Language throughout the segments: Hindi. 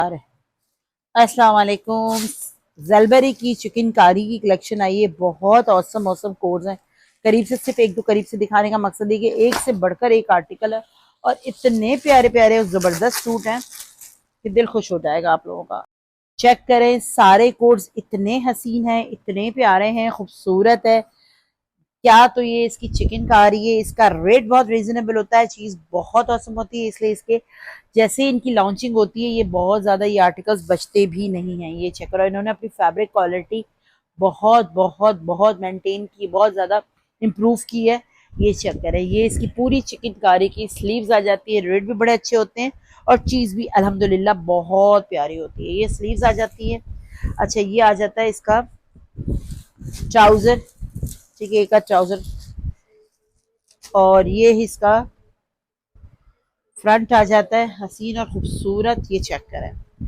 अस्सलाम वालेकुम। ज़ेलबरी की चिकन कारी की कलेक्शन आई है। बहुत औसम औसम कोड्स हैं। करीब से सिर्फ एक दो करीब से दिखाने का मकसद है कि एक से बढ़कर एक आर्टिकल है और इतने प्यारे प्यारे और ज़बरदस्त सूट हैं कि दिल खुश हो जाएगा आप लोगों का। चेक करें, सारे कोड्स इतने हसीन हैं, इतने प्यारे हैं, खूबसूरत है। क्या तो ये इसकी चिकन खा रही है। इसका रेट बहुत रीजनेबल होता है, चीज बहुत औसम होती है, इसलिए इसके जैसे इनकी लॉन्चिंग होती है ये बहुत ज्यादा ये आर्टिकल्स बचते भी नहीं हैं। ये चेक करो, इन्होंने अपनी फैब्रिक क्वालिटी बहुत बहुत बहुत मेंटेन की, बहुत ज्यादा इम्प्रूव की है। ये चेक करें, ये इसकी पूरी चिकनकारी की स्लीव्स आ जाती है, रेट भी बड़े अच्छे होते हैं और चीज भी अल्हम्दुलिल्लाह बहुत प्यारी होती है। ये स्लीव्स आ जाती है। अच्छा, ये आ जाता है इसका ट्राउजर। ठीक है, एक ट्राउजर और ये इसका फ्रंट आ जाता है, हसीन और खूबसूरत। ये चेक करें,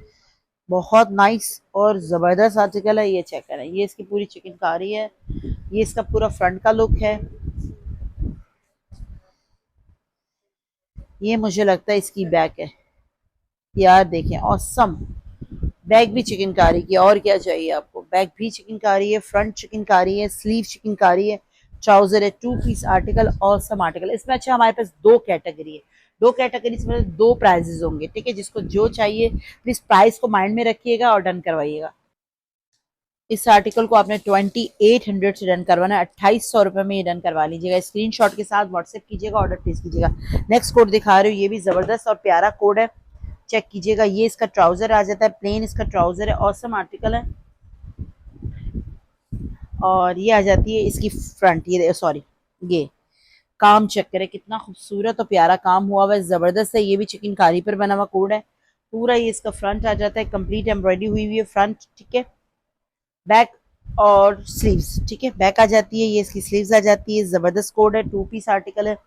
बहुत नाइस और जबरदस्त आर्टिकल है। ये चेक करें, ये इसकी पूरी चिकनकारी है। ये इसका पूरा फ्रंट का लुक है। ये मुझे लगता है इसकी बैक है। यार देखें, ऑसम। बैक भी चिकनकारी की, और क्या चाहिए आपको। बैक भी चिकनकारी है, फ्रंट चिकनकारी है, स्लीव चिकनकारी है, ट्राउजर है, two piece article, awesome article. इसमें अच्छा हमारे पास दो कैटेगरी है, दो कैटेगरी में दो प्राइजेस होंगे। ठीक है, जिसको जो चाहिए प्लीज प्राइस को माइंड में रखिएगा और डन करवाइएगा। इस आर्टिकल को आपने 2800 से डन करवाना है, 2800 रुपये में ये डन करवा लीजिएगा। स्क्रीनशॉट के साथ व्हाट्सएप कीजिएगा, ऑर्डर प्लेस कीजिएगा। नेक्स्ट कोड दिखा रही हूँ, ये भी जबरदस्त और प्यारा कोड है। चेक कीजिएगा, ये इसका ट्राउजर आ जाता है, प्लेन इसका ट्राउजर है, ऑसम आर्टिकल है। और ये आ जाती है इसकी फ्रंट, ये सॉरी, ये काम चेक करें, कितना खूबसूरत और प्यारा काम हुआ हुआ है, जबरदस्त है। ये भी चिकनकारी पर बना हुआ कोड है पूरा। ये इसका फ्रंट आ जाता है, कंप्लीट एम्ब्रॉयडरी हुई हुई है फ्रंट। ठीक है, बैक और स्लीव्स, ठीक है, बैक आ जाती है, ये इसकी स्लीव्स आ जाती है। जबरदस्त कोड है, टू पीस आर्टिकल है,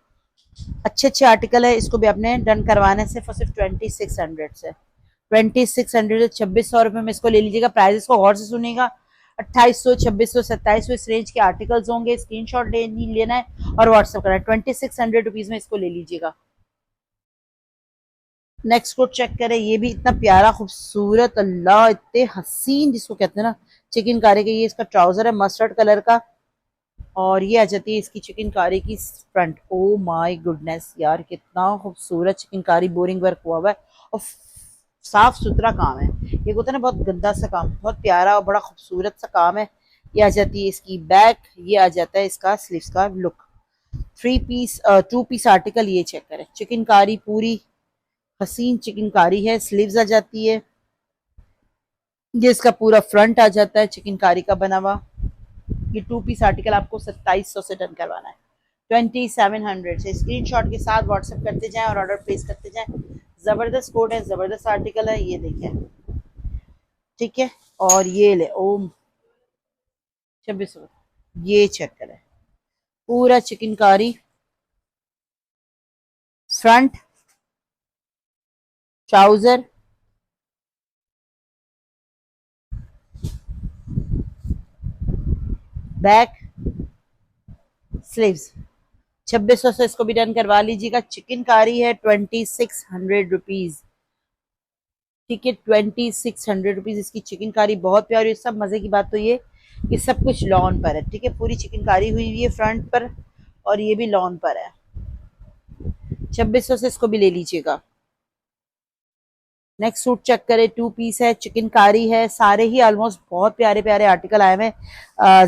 अच्छे अच्छे आर्टिकल है। इसको भी आपने डन करवाना है सिर्फ और सिर्फ 2600 से। 2600 2600 रुपये में इसको ले लीजिएगा। प्राइजेस को गौर से सुनिएगा, 2800 2600 2700 इस रेंज के आर्टिकल्स होंगे। स्क्रीनशॉट लेना है और व्हाट्सअप करना है। 2600 रुपीज में इसको ले लीजिएगा। नेक्स्ट कोट चेक करें, ये भी इतना प्यारा खूबसूरत, अल्लाह इतने हसीन जिसको कहते हैं ना, चिकन कारी का। ये इसका ट्राउजर है मस्टर्ड कलर का और ये आ जाती है इसकी चिकनकारी की फ्रंट। ओ माय गुडनेस यार, कितना खूबसूरत चिकनकारी बोरिंग वर्क हुआ हुआ है और साफ सुथरा काम है। ये होता है ना बहुत गंदा सा काम, बहुत प्यारा और बड़ा खूबसूरत सा काम है। ये आ जाती है इसकी बैक, ये आ जाता है इसका स्लीव्स का look. Three piece two piece article. ये चेक करें, चिकनकारी पूरी हसीन चिकनकारी है, स्लीव्स आ जाती है। ये इसका पूरा फ्रंट आ जाता है चिकनकारी का बना हुआ। ये टू पीस आर्टिकल आपको 2700 से डन करवाना है, 2700 से। स्क्रीनशॉट के साथ व्हाट्सएप करते जाएं और ऑर्डर प्लेस करते जाएं। जबरदस्त कोड है, जबरदस्त आर्टिकल है। ये देखें, ठीक है, और ये ले ओम 2600। ये चेक करें, पूरा chikankari front, trouser, back, sleeves. 2600 से इसको भी डन करवा लीजिएगा। चिकनकारी है 2600 रुपीज। ठीक है, 2600 रुपीज इसकी चिकनकारी, बहुत प्यारी। सब मजे की बात तो ये कि सब कुछ लॉन पर है। ठीक है, पूरी चिकनकारी हुई हुई है फ्रंट पर और ये भी लॉन पर है। 2600 से इसको भी ले लीजिएगा। नेक्स्ट सूट चेक करें, टू पीस है, चिकनकारी है। सारे ही ऑलमोस्ट बहुत प्यारे प्यारे आर्टिकल आए हुए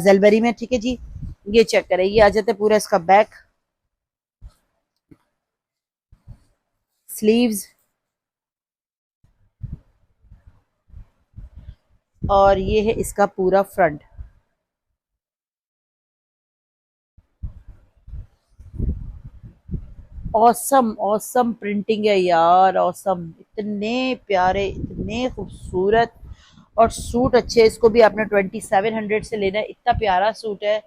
जेलबरी में। ठीक है जी, ये चेक करें, ये आ जाते पूरा इसका बैक, स्लीव्स और ये है इसका पूरा फ्रंट। ऑसम ऑसम प्रिंटिंग है यार, ऑसम। इतने प्यारे, इतने खूबसूरत और सूट अच्छे। इसको भी आपने 2700 से लेना है, इतना प्यारा सूट है।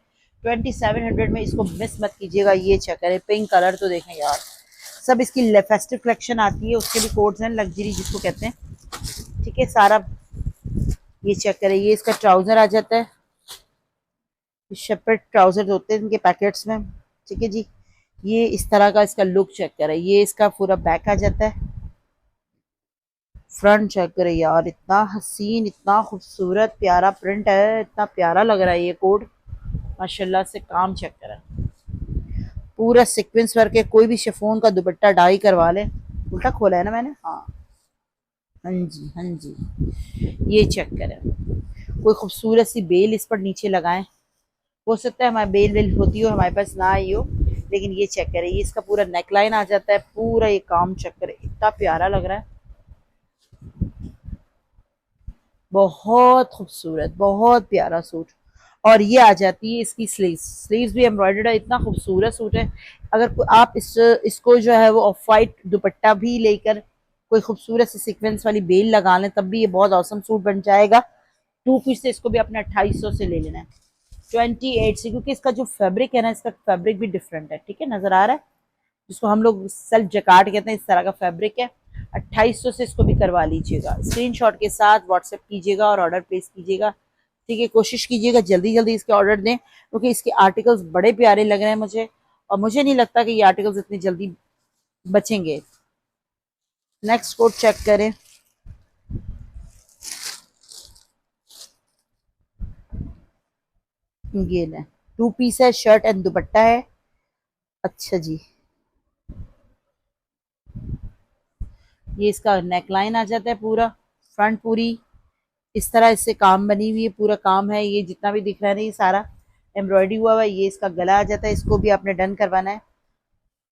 2700 में इसको मिस मत कीजिएगा। ये चेक करें, पिंक कलर तो देखें यार। सब इसकी फेस्टिव कलेक्शन आती है, उसके भी कोड्स हैं, लग्जरी जिसको कहते हैं। ठीक है, सारा ये चेक करें, ये इसका ट्राउजर आ जाता है। शेपर्ड ट्राउजर होते हैं इनके पैकेट्स में। ठीक है जी, ये इस तरह का इसका लुक चेक करें। ये इसका पूरा बैक आ जाता है, फ्रंट चेक करे यार, इतना हसीन, इतना खूबसूरत प्यारा प्रिंट है, इतना प्यारा लग रहा है ये कोड। माशाल्लाह से काम चेक करें, पूरा सीक्वेंस वर्क है। कोई भी शिफॉन का दुपट्टा डाई करवा ले। उल्टा खोला है ना मैंने, हाँ हाँ जी हाँ जी। ये चेक करें, कोई खूबसूरत सी बेल इस पर नीचे लगाएं। हो सकता है हमारी बेल वेल होती हो, हमारे पास ना आई हो, लेकिन ये चेक करें, ये इसका पूरा नेकलाइन आ जाता है, पूरा ये काम चेक करें, इतना प्यारा लग रहा है, बहुत खूबसूरत, बहुत प्यारा सूट। और ये आ जाती है इसकी स्लीव्स, स्लीव्स भी एम्ब्रॉयडर्ड है, इतना खूबसूरत सूट है। अगर आप इसको जो है वो ऑफ वाइट दुपट्टा भी लेकर कोई खूबसूरत सी सीक्वेंस वाली बेल लगा लें, तब भी ये बहुत औसम सूट बन जाएगा। टू पीस से इसको भी अपने 2800 से ले लेना है, 28 से, क्योंकि इसका जो फैब्रिक है ना, इसका फैब्रिक भी डिफरेंट है, ठीक है, नजर आ रहा है, जिसको हम लोग सेल्फ जकार्ड कहते हैं, इस तरह का फैब्रिक है। 2800 से इसको भी करवा लीजिएगा, स्क्रीनशॉट के साथ व्हाट्सएप कीजिएगा और ऑर्डर प्लेस कीजिएगा, ठीक है। कोशिश कीजिएगा जल्दी जल्दी इसके ऑर्डर दें, क्योंकि इसके आर्टिकल्स बड़े प्यारे लग रहे हैं मुझे, और मुझे नहीं लगता कि ये आर्टिकल्स इतनी जल्दी बचेंगे। नेक्स्ट कोड चेक करें, ये लें, टू पीस है, शर्ट एंड दुपट्टा है। अच्छा जी, ये इसका नेकलाइन आ जाता है पूरा, फ्रंट पूरी इस तरह इससे काम बनी हुई है, पूरा काम है, ये जितना भी दिख रहा है ना ये सारा एम्ब्रॉयडरी हुआ हुआ है। ये इसका गला आ जाता है, इसको भी आपने डन करवाना है।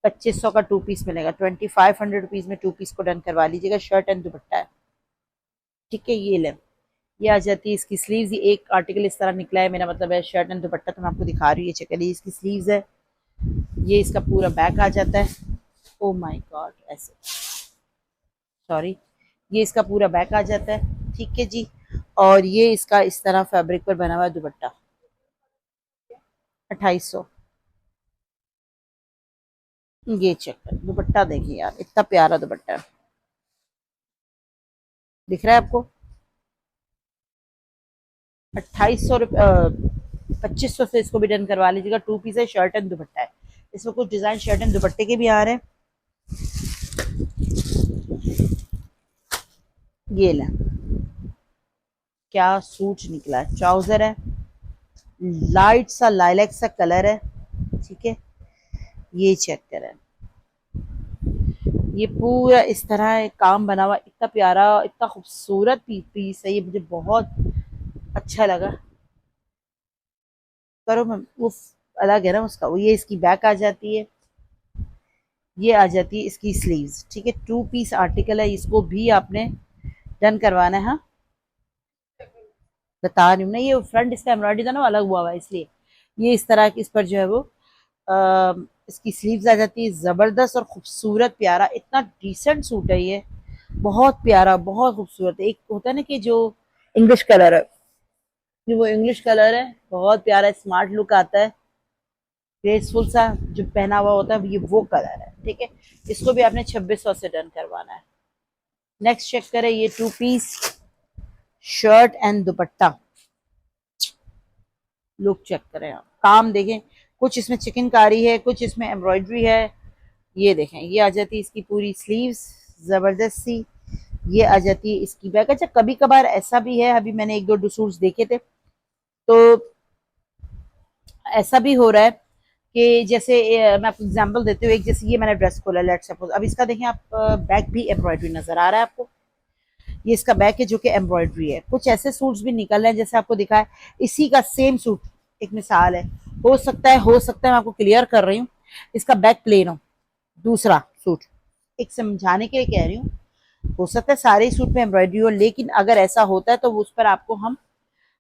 2500 का टू पीस मिलेगा, 2500 रुपीज में टू पीस को डन करवा लीजिएगा, शर्ट एंड दुपट्टा है, ठीक है। ये ले, ये आ जाती है इसकी स्लीव्स, ये एक आर्टिकल इस तरह निकला है, मेरा मतलब है शर्ट एंड दुपट्टा, तो मैं आपको दिखा रही हूँ, ये चेक करिए, इसकी स्लीव्स है। ये इसका पूरा बैक आ जाता है, ओ माय गॉड, ऐसे, सॉरी, ये इसका पूरा बैक आ जाता है, ठीक है जी। और ये इसका इस तरह फैब्रिक पर बना हुआ है दुपट्टा, 2800। ये चेक कर, दुपट्टा देखिए यार, इतना प्यारा दुपट्टा है, दिख रहा है आपको। 2800 रुपये, 2500 से इसको भी डन करवा लीजिएगा, टू पीस है, शर्ट एंड दुपट्टा है। इसमें कुछ डिजाइन शर्ट एंड दुपट्टे के भी आ रहे हैं। ये लें, क्या सूट निकला है, ट्राउजर है, लाइट सा लाइलैक सा कलर है, ठीक है। ये चेक करें, ये पूरा इस तरह काम बना हुआ, इतना प्यारा, इतना खूबसूरत पीस है ये, मुझे बहुत अच्छा लगा। करो मैं वो अलग है ना उसका, वो ये इसकी बैक आ जाती है, ये आ जाती है इसकी स्लीव्स, ठीक है। टू पीस आर्टिकल है, इसको भी आपने डन करवाना है, हाँ बता रही हूँ ना, ये फ्रंट इसका एम्ब्रॉयडरी था ना अलग हुआ हुआ है, इसलिए ये इस तरह की इस पर जो है वो इसकी स्लीव्स आ जाती है, जबरदस्त और खूबसूरत प्यारा, इतना डिसेंट सूट है ये, बहुत प्यारा, बहुत खूबसूरत। एक होता है ना कि जो इंग्लिश कलर है, ये वो इंग्लिश कलर है, बहुत प्यारा स्मार्ट लुक आता है, ग्रेसफुल सा जो पहना हुआ होता है, ये वो कलर है, ठीक है। इसको भी आपने 2600 से डन करवाना है। नेक्स्ट चेक करें, ये two piece shirt and dupatta, look check करें आप, काम देखें, कुछ इसमें चिकनकारी है, कुछ इसमें एम्ब्रॉयडरी है। ये देखें, ये आ जाती है इसकी पूरी स्लीव्स, जबरदस्त सी, ये आ जाती है इसकी बैक। अच्छा, कभी कभार ऐसा भी है, अभी मैंने एक दो सूट्स देखे थे, तो ऐसा भी हो रहा है कि जैसे मैं आपको एग्जांपल देती हूँ, एक जैसे ये मैंने ड्रेस खोला, लेट्स सपोज, अब इसका देखें आप, बैक भी एम्ब्रॉयडरी नजर आ रहा है आपको, ये इसका बैक है जो कि एम्ब्रॉयडरी है। कुछ ऐसे सूट्स भी निकल रहे हैं जैसे आपको दिखा है, इसी का सेम सूट, एक मिसाल है, हो सकता है मैं आपको क्लियर कर रही हूँ, इसका बैक प्लेन हो, दूसरा सूट, एक समझाने के लिए कह रही हूँ, हो सकता है सारे सूट में एम्ब्रॉयडरी हो, लेकिन अगर ऐसा होता है तो उस पर आपको हम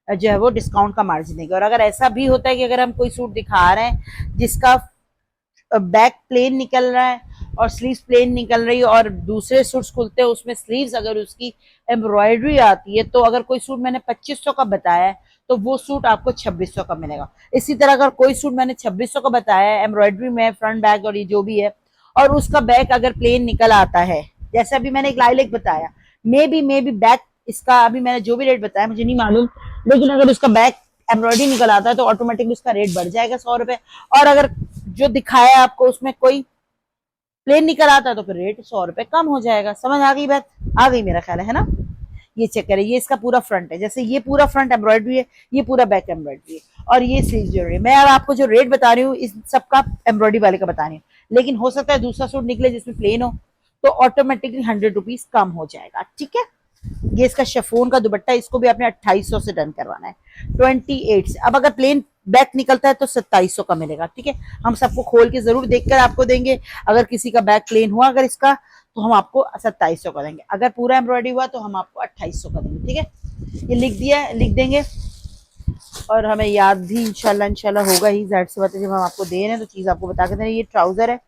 जो है वो डिस्काउंट का मार्जिन देंगे। और अगर ऐसा भी होता है कि अगर हम कोई सूट दिखा रहे हैं जिसका बैक प्लेन निकल रहा है और स्लीव्स प्लेन निकल रही है, और दूसरे सूट्स खुलते हैं उसमें स्लीव्स अगर उसकी एम्ब्रॉयडरी आती है, तो अगर कोई सूट मैंने 2500 का बताया है तो वो सूट आपको 2600 का मिलेगा। इसी तरह अगर कोई सूट मैंने 2600 का बताया है एम्ब्रॉयडरी में, फ्रंट बैक और ये जो भी है, और उसका बैक अगर प्लेन निकल आता है, जैसे अभी मैंने एक लाइलेक बताया, मे बी बैक इसका अभी मैंने जो भी रेट बताया मुझे नहीं मालूम, लेकिन अगर उसका बैक एम्ब्रॉयडरी निकल आता है तो ऑटोमेटिकली उसका रेट बढ़ जाएगा 100 रुपए। और अगर जो दिखाया आपको उसमें कोई प्लेन निकल आता है तो फिर रेट 100 रुपए कम हो जाएगा। समझ आ गई बात? आ गई मेरा ख्याल है ना? ये चेक करें, ये इसका पूरा फ्रंट है, जैसे ये पूरा फ्रंट एम्ब्रॉयडरी है, ये पूरा बैक एम्ब्रॉयडरी है, और ये स्लीव जो है। मैं अब आपको जो रेट बता रही हूँ इस सबका एम्ब्रॉयडरी वाले का बता रही हूँ, लेकिन हो सकता है दूसरा सूट निकले जिसमें प्लेन हो, तो ऑटोमेटिकली 100 रुपीज कम हो जाएगा। ठीक है? ये इसका शिफॉन का दुपट्टा, इसको भी आपने 2800 से डन करवाना है, 28 से। अब अगर प्लेन बैक निकलता है तो 2700 का मिलेगा। ठीक है? हम सबको खोल के जरूर देखकर आपको देंगे। अगर किसी का बैक प्लेन हुआ अगर इसका, तो हम आपको 2700 का देंगे। अगर पूरा एम्ब्रॉयडरी हुआ तो हम आपको 2800 का देंगे। ठीक है? ये लिख दिया, लिख देंगे, और हमें याद भी इंशाल्लाह इंशाल्लाह होगा ही। जाहिर सी बात है, जब हम आपको दे रहे हैं तो चीज आपको बता के दे रहे हैं। ये ट्राउजर है,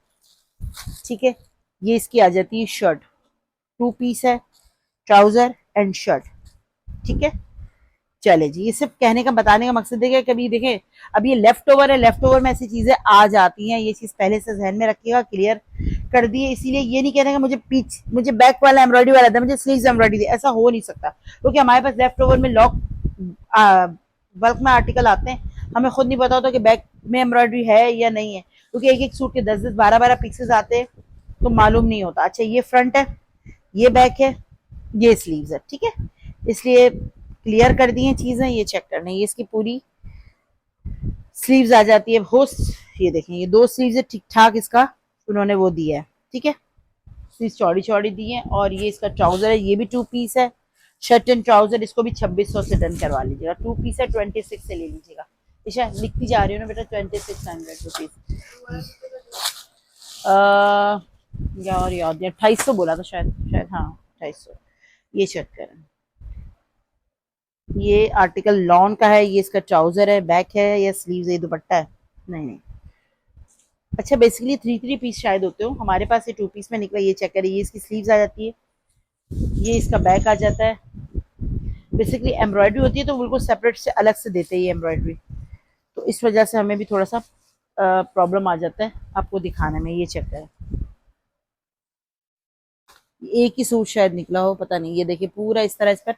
ठीक है? ये इसकी आ जाती है शर्ट, 2 पीस है, ट्राउजर एंड शर्ट। ठीक है? चले जी, ये सिर्फ कहने का बताने का मकसद है कि कभी देखें, अब ये लेफ्ट ओवर है, लेफ्ट ओवर में ऐसी चीजें आ जाती हैं, ये चीज पहले से जहन में रखिएगा, क्लियर कर दिए। इसीलिए ये नहीं कहने का मुझे बैक वाला एम्ब्रॉयडरी वाला था, मुझे स्लीव्स एम्ब्रॉयडरी थी, ऐसा हो नहीं सकता, क्योंकि हमारे पास लेफ्ट ओवर में लॉक बल्क में आर्टिकल आते हैं, हमें खुद नहीं पता होता कि बैक में एम्ब्रॉयडरी है या नहीं है, क्योंकि एक एक सूट के 10-10 12-12 पीसेस आते हैं, तो मालूम नहीं होता। अच्छा, ये फ्रंट है, ये बैक है, ये स्लीव्स है। ठीक है? इसलिए क्लियर कर दी हैं चीजें, ये चेक करना है। ये इसकी पूरी स्लीव्स आ जाती है। ये देखें, ये 2 स्लीव्स है, ठीक ठाक इसका उन्होंने वो दिया है। ठीक है? स्लीव्स चौड़ी चौड़ी दी है, और ये इसका ट्राउजर है, ये भी 2 पीस है, शर्ट एंड ट्राउजर। इसको भी 2600 से डन करवा लीजिएगा। 2 पीस है, 26 से ले लीजिएगा। ईशा लिखती जा रही हूँ ना बेटा, 2600 रुपीज। यार याद 2800 बोला था शायद, हाँ 2800। ये चेक करें, ये आर्टिकल लॉन का है, ये इसका ट्राउजर है, बैक है, या स्लीव्स है, दुपट्टा है? नहीं नहीं, अच्छा बेसिकली 3 पीस शायद होते हो, हमारे पास ये 2 पीस में निकला। ये चेक करिए, ये इसकी स्लीव्स आ जाती है, ये इसका बैक आ जाता है। बेसिकली एम्ब्रॉयडरी होती है तो बिल्कुल सेपरेट से अलग से देते हैं ये एम्ब्रॉयडरी, तो इस वजह से हमें भी थोड़ा सा प्रॉब्लम आ जाता है आपको दिखाने में। ये चेक करें, एक ही सूट शायद निकला हो, पता नहीं। ये देखिए पूरा इस तरह इस पर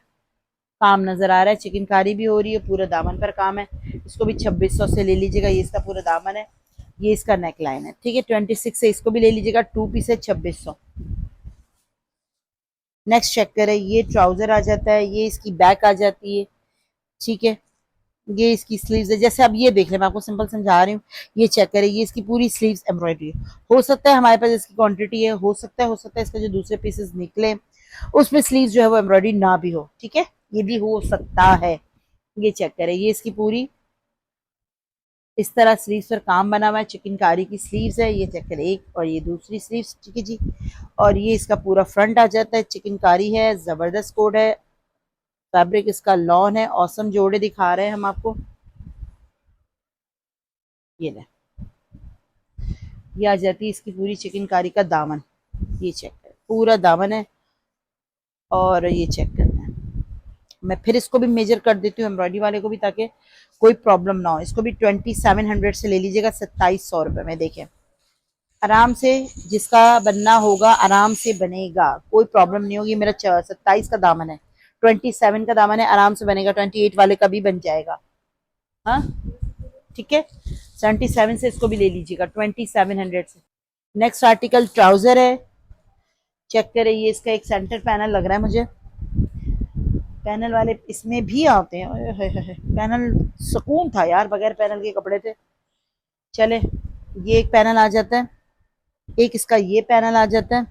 काम नजर आ रहा है, चिकनकारी भी हो रही है, पूरा दामन पर काम है। इसको भी 2600 से ले लीजिएगा, ये इसका पूरा दामन है, ये इसका नेक लाइन है। ठीक है? 26 से इसको भी ले लीजिएगा, 2 पीस है, 2600। नेक्स्ट चेक करें, ये ट्राउजर आ जाता है, ये इसकी बैक आ जाती है। ठीक है? ये इसकी स्लीव्स है, जैसे अब ये देख लें, मैं आपको सिंपल समझा रही हूँ। ये चेक करें, ये इसकी पूरी स्लीव्स एम्ब्रॉयडरी है। हो सकता है हमारे पास इसकी क्वांटिटी है, हो सकता है इसका जो दूसरे पीसेस निकले उसमें स्लीव्स जो है वो एम्ब्रॉयडरी ना भी हो। ठीक है? ये भी हो सकता है। ये चेक करें, ये इसकी पूरी इस तरह स्लीव्स पर काम बना हुआ है, चिकनकारी की स्लीव्स है। ये चेक करें, एक और ये दूसरी स्लीव्स। ठीक है जी? और ये इसका पूरा फ्रंट आ जाता है, चिकनकारी है, जबरदस्त कोड है, फैब्रिक इसका लॉन है, औसम जोड़े दिखा रहे हैं हम आपको। ये ले, ये आ जाती है इसकी पूरी चिकनकारी का दामन। ये चेक करें, पूरा दामन है, और ये चेक करना है। मैं फिर इसको भी मेजर कर देती हूँ एम्ब्रॉयडरी वाले को भी, ताकि कोई प्रॉब्लम ना हो। इसको भी 2700 से ले लीजिएगा, 2700 रुपये में। देखें, आराम से जिसका बनना होगा आराम से बनेगा, कोई प्रॉब्लम नहीं होगी। मेरा 27 का दामन है, 27 का दामन है, आराम से बनेगा। 28 वाले का भी बन जाएगा। हाँ ठीक है? 77 से इसको भी ले लीजिएगा, 2700 से। नेक्स्ट आर्टिकल ट्राउजर है, चेक करें, ये इसका एक सेंटर पैनल लग रहा है मुझे। पैनल वाले इसमें भी आते हैं, पैनल सुकून था यार, बगैर पैनल के कपड़े थे। चले, ये एक पैनल आ जाता है, एक इसका ये पैनल आ जाता है,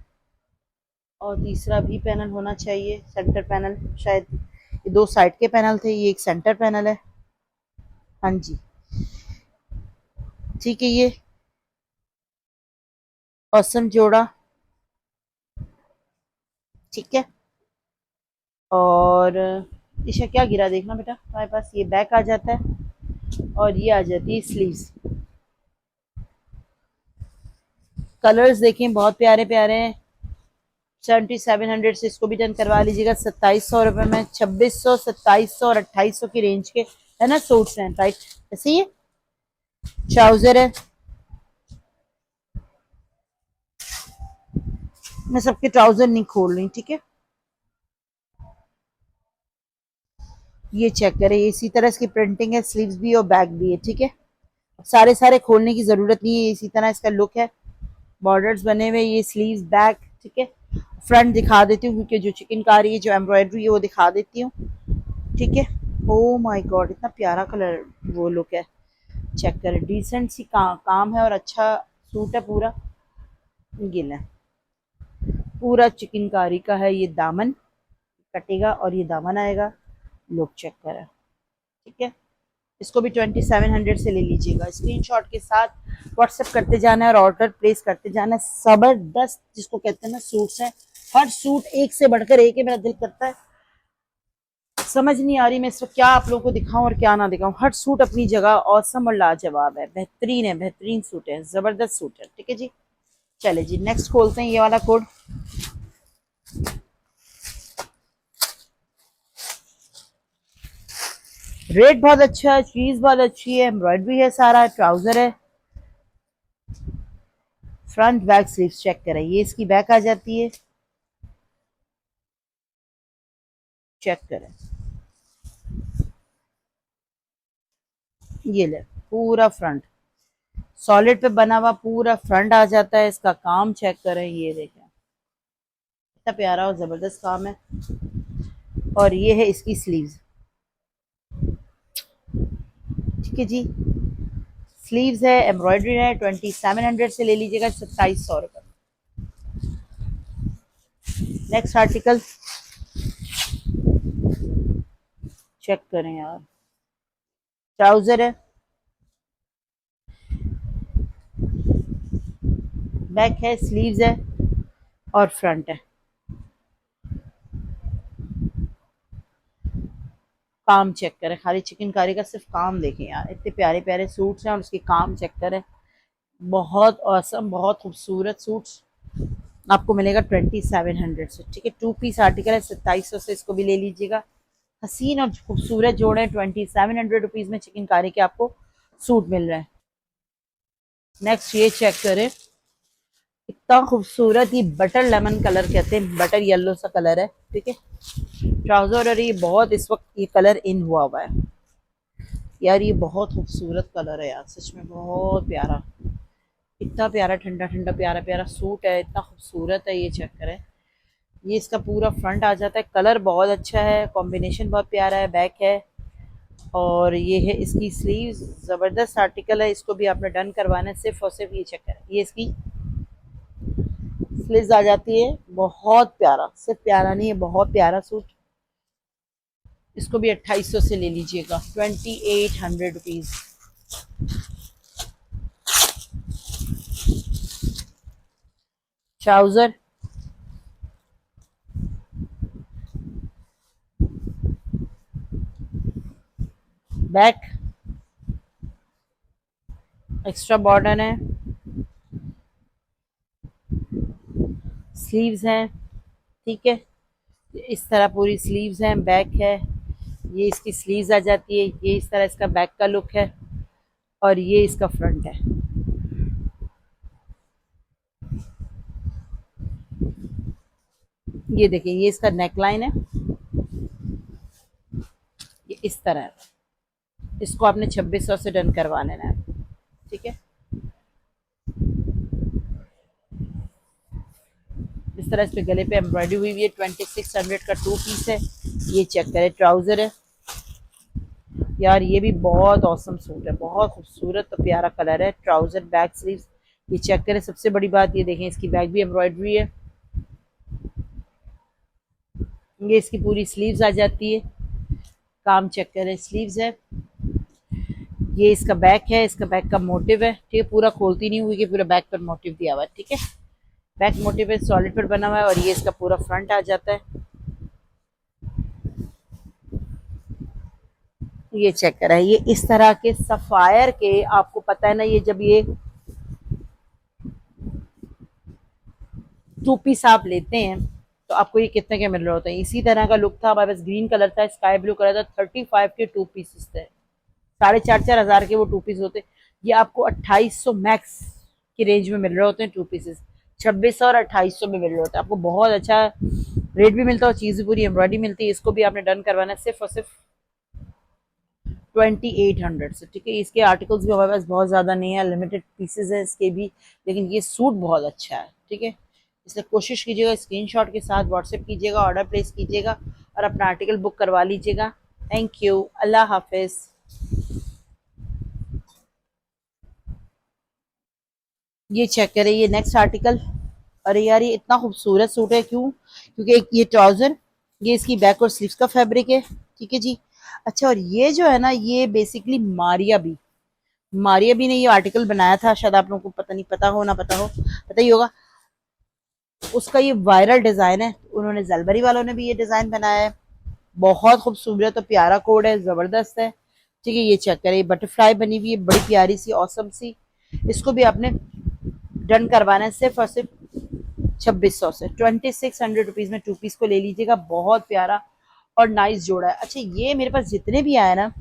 और तीसरा भी पैनल होना चाहिए, सेंटर पैनल शायद। ये 2 साइड के पैनल थे, ये एक सेंटर पैनल है। हाँ जी, ठीक है। ये औसम जोड़ा, ठीक है। और ईशा क्या गिरा देखना बेटा, हमारे पास ये बैक आ जाता है, और ये आ जाती है स्लीव्स। कलर्स देखें बहुत प्यारे प्यारे हैं। 7700 से इसको भी डन करवा लीजिएगा, 2700 रुपये में। 2600, 2700 और 2800 की रेंज के है ना सूट्स हैं, राइट? ऐसे ये ट्राउजर है, मैं सबके ट्राउजर नहीं खोल रही। ठीक है? ये चेक करें, ये इसी तरह इसकी प्रिंटिंग है, स्लीव्स भी और बैक भी है। ठीक है? सारे सारे खोलने की जरूरत नहीं है, इसी तरह इसका लुक है। बॉर्डर्स बने हुए, ये स्लीव्स बैक, ठीक है। फ्रंट दिखा देती हूँ क्योंकि जो चिकनकारी जो एम्ब्रॉयडरी है वो दिखा देती हूँ, ठीक है। ओ माय गॉड, इतना प्यारा कलर वो लुक है, चेक करें, डिसेंट सी काम है और अच्छा सूट है पूरा। ये लें, पूरा चिकनकारी का है, ये दामन कटेगा और ये दामन आएगा, लुक चेक करें, ठीक है। इसको भी 2700 से ले लीजिएगा, स्क्रीनशॉट के साथ व्हाट्सएप करते जाना है और ऑर्डर प्लेस करते जाना है। जबरदस्त जिसको कहते हैं ना सूट्स हैं, हर सूट एक से बढ़कर एक है। मेरा दिल करता है, समझ नहीं आ रही मैं इस वक्त क्या आप लोगों को दिखाऊं और क्या ना दिखाऊं। हर सूट अपनी जगह औसम और लाजवाब है, बेहतरीन है, बेहतरीन सूट है, जबरदस्त सूट है, ठीक है जी। चले जी नेक्स्ट खोलते हैं, ये वाला कोड। रेट बहुत अच्छा है, चीज बहुत अच्छी है, एम्ब्रॉयडरी है, सारा ट्राउजर है, फ्रंट बैक स्लीव्स चेक करें, ये इसकी बैक आ जाती है, चेक करें, ये ले पूरा फ्रंट सॉलिड पे बना हुआ पूरा फ्रंट आ जाता है। इसका काम चेक करें, ये देखें इतना प्यारा और जबरदस्त काम है। और ये है इसकी स्लीव्स, ठीक है जी। स्लीव्स है, एम्ब्रॉयडरी है, 2700 से ले लीजिएगा, 2700 रुपये। नेक्स्ट आर्टिकल चेक करें यार, ट्राउजर है, बैक है, स्लीव्स है और फ्रंट है। काम चेक करें, खाली चिकनकारी का सिर्फ काम देखें यार, इतने प्यारे प्यारे सूट्स हैं और उसके काम चेक करें, बहुत औसम, बहुत खूबसूरत सूट्स आपको मिलेगा 2700 से, ठीक है। 2 पीस आर्टिकल है, 2700 से इसको भी ले लीजिएगा। हसीन और खूबसूरत जोड़े 2700 रुपीज में चिकनकारी के आपको सूट मिल रहे हैं। नेक्स्ट ये चेक करें, इतना खूबसूरत, ये बटर लेमन कलर कहते हैं, बटर येलो सा कलर है, ठीक है। ट्राउजर, और ये बहुत इस वक्त ये कलर इन हुआ है यार, ये बहुत खूबसूरत कलर है यार, सच में बहुत प्यारा, इतना प्यारा ठंडा ठंडा प्यारा प्यारा सूट है, इतना खूबसूरत है, ये चेक करें। ये इसका पूरा फ्रंट आ जाता है, कलर बहुत अच्छा है, कॉम्बिनेशन बहुत प्यारा है, बैक है और ये है इसकी स्लीव्स, ज़बरदस्त आर्टिकल है, इसको भी आपने डन करवाना है सिर्फ और सिर्फ, ये चेक करें, ये इसकी स्लीव्स आ जाती है, बहुत प्यारा, सिर्फ प्यारा नहीं है, बहुत प्यारा सूट। इसको भी 2800 से ले लीजिएगा, 2800 rupees. Trouser, back, extra border है, स्लीव्स हैं, ठीक है। इस तरह पूरी स्लीव्स हैं, बैक है, ये इसकी स्लीव्स आ जाती है, ये इस तरह इसका बैक का लुक है और ये इसका फ्रंट है। ये देखिए, ये इसका नेक लाइन है, ये इस तरह है, इसको आपने 2600 से डन करवा लेना है, ठीक है। इस तरह इस पे गले पे एम्ब्रॉयडरी हुई हुई है, 2600 का 2 पीस है, ये चेक करें, ट्राउजर है यार, ये भी बहुत औसम सूट है, बहुत खूबसूरत और प्यारा कलर है, ट्राउजर, बैक स्लीव्स, ये चेक करें। सबसे बड़ी बात ये देखें, इसकी बैक भी एम्ब्रॉयडरी है, ये इसकी पूरी स्लीव्स आ जाती है, काम चेक करें, स्लीव्स है, ये इसका बैक है, इसका बैक का मोटिव है, ठीक है, पूरा खोलती नहीं हुई कि पूरा बैक पर मोटिव दिया हुआ है, ठीक है। बैक मोटिव है, सॉलिड पर बना हुआ है और ये इसका पूरा फ्रंट आ जाता है, ये चेक करा है। ये इस तरह के सफायर के, आपको पता है ना, ये जब ये 2 पीस आप लेते हैं तो आपको ये कितने के मिल रहे होते हैं। इसी तरह का लुक था, हमारे पास ग्रीन कलर था, स्काई ब्लू कलर था, 35 के 2 पीसेस थे, 4,500 के वो 2 पीस होते, ये आपको 2800 मैक्स की रेंज में मिल रहे होते हैं 2 पीसेस, 2600 और 2800 में मिल रहे होते हैं आपको, बहुत अच्छा रेट भी मिलता है और चीज़ भी पूरी एम्ब्रॉयडरी मिलती है। इसको भी आपने डन करवाना है सिर्फ और सिर्फ 2800 से, ठीक है। इसके आर्टिकल्स भी हमारे पास बहुत ज़्यादा नहीं है, लिमिटेड पीसेज है इसके भी, लेकिन ये सूट बहुत अच्छा है, ठीक है। इसलिए कोशिश कीजिएगा, स्क्रीनशॉट के साथ व्हाट्सएप कीजिएगा, ऑर्डर प्लेस कीजिएगा और अपना आर्टिकल बुक करवा लीजिएगा। थैंक यू, अल्लाह हाफिज़। ये चेक करें, ये नेक्स्ट आर्टिकल। अरे यार ये इतना खूबसूरत सूट है, क्यों? क्योंकि एक ये ट्राउजर, ये इसकी बैक और स्लीव्स का फैब्रिक है, ठीक है जी। अच्छा, और ये जो है ना, ये बेसिकली मारिया भी ने ये आर्टिकल बनाया था, शायद आप लोगों को पता नहीं, पता हो ना पता हो, पता ही होगा। उसका ये वायरल डिजाइन है, उन्होंने जलबरी वालों ने भी ये डिजाइन बनाया है। बहुत खूबसूरत और प्यारा कोड है, जबरदस्त है, ठीक है। ये चेक करें, बटरफ्लाई बनी हुई है, बड़ी प्यारी सी, औसम सी। इसको भी आपने डन करवाना है सिर्फ और सिर्फ 2600 से, 2600 रुपीज में टू पीस को ले लीजिएगा। बहुत प्यारा और नाइस जोड़ा है। अच्छा, ये मेरे पास जितने भी आए ना,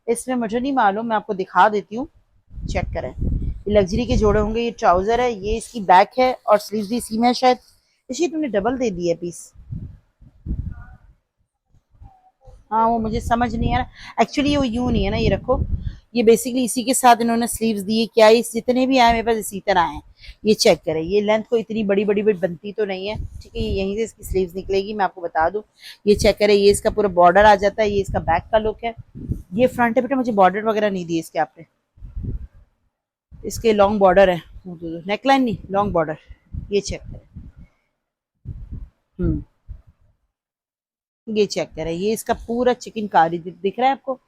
इसमें मुझे नहीं मालूम, मैं आपको दिखा देती हूँ, चेक करें। ये लग्जरी के जोड़े होंगे। ये ट्राउजर है, ये इसकी बैक है और स्लीव भी इसी में है शायद। इसी तुमने डबल दे दी है पीस। हाँ, वो मुझे समझ नहीं आ रहा एक्चुअली, वो यूं नहीं है ना, ये रखो। ये बेसिकली इसी के साथ इन्होंने स्लीव्स दिए क्या, इस जितने भी आए मेरे पास इसी तरह आए। ये चेक करें, ये लेंथ को इतनी बड़ी बड़ी बड़ी बनती तो नहीं है, ठीक है। ये यहीं से इसकी स्लीव्स निकलेगी, मैं आपको बता दूं। ये चेक करें, ये इसका पूरा बॉर्डर आ जाता है, ये इसका बैक का लुक है। ये फ्रंट है बेटा, मुझे बॉर्डर वगैरह नहीं दिए इसके आपने। इसके लॉन्ग बॉर्डर है, नेकलाइन नहीं, लॉन्ग बॉर्डर। ये चेक करें। हम्म, ये चेक करें, ये इसका पूरा चिकनकारी दिख रहा है आपको।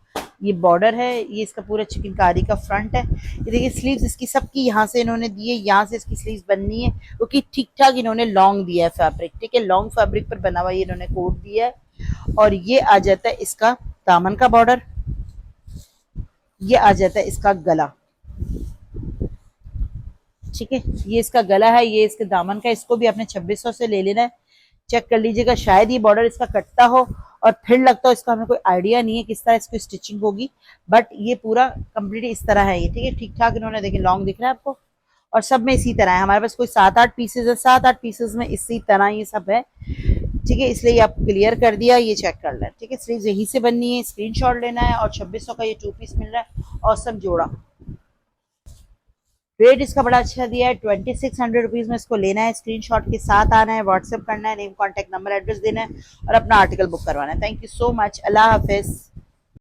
ये बॉर्डर है, ये इसका पूरा चिकनकारी का फ्रंट है। ये देखिए स्लीव्स इसकी सबकी यहाँ से इन्होंने दी है, यहाँ से इसकी स्लीव्स बननी है, क्योंकि ठीक ठाक इन्होंने लॉन्ग दिया है फैब्रिक, ठीक है। लॉन्ग फैब्रिक पर बना हुआ ये इन्होंने कोट दिया है। और ये आ जाता है इसका दामन का बॉर्डर, ये आ जाता है इसका गला, ठीक है। ये इसका गला है, ये इसके दामन का। इसको भी आपने 2600 से ले लेना है। चेक कर लीजिएगा, शायद ये बॉर्डर इसका कटता हो और फिर लगता हो, इसका हमें कोई आइडिया नहीं है किस तरह इसकी स्टिचिंग होगी, बट ये पूरा कंप्लीट इस तरह है ये, ठीक है। ठीक ठाक इन्होंने, देखिए लॉन्ग दिख रहा है आपको, और सब में इसी तरह है। हमारे पास कोई 7-8 पीसेज है, 7-8 पीसेज में इसी तरह ये सब है, ठीक है। इसलिए ये आपको क्लियर कर दिया, ये चेक कर लें, ठीक है। स्लीव्स यहीं से बननी है, स्क्रीनशॉट लेना है, और 2600 का ये टू पीस मिल रहा है, और सब जोड़ा। रेट इसका बड़ा अच्छा दिया है, 2600 रुपीज में इसको लेना है, स्क्रीनशॉट के साथ आना है, व्हाट्सएप करना है, नेम कॉन्टैक्ट नंबर एड्रेस देना है और अपना आर्टिकल बुक करवाना है। Thank you so much, Allah Hafiz.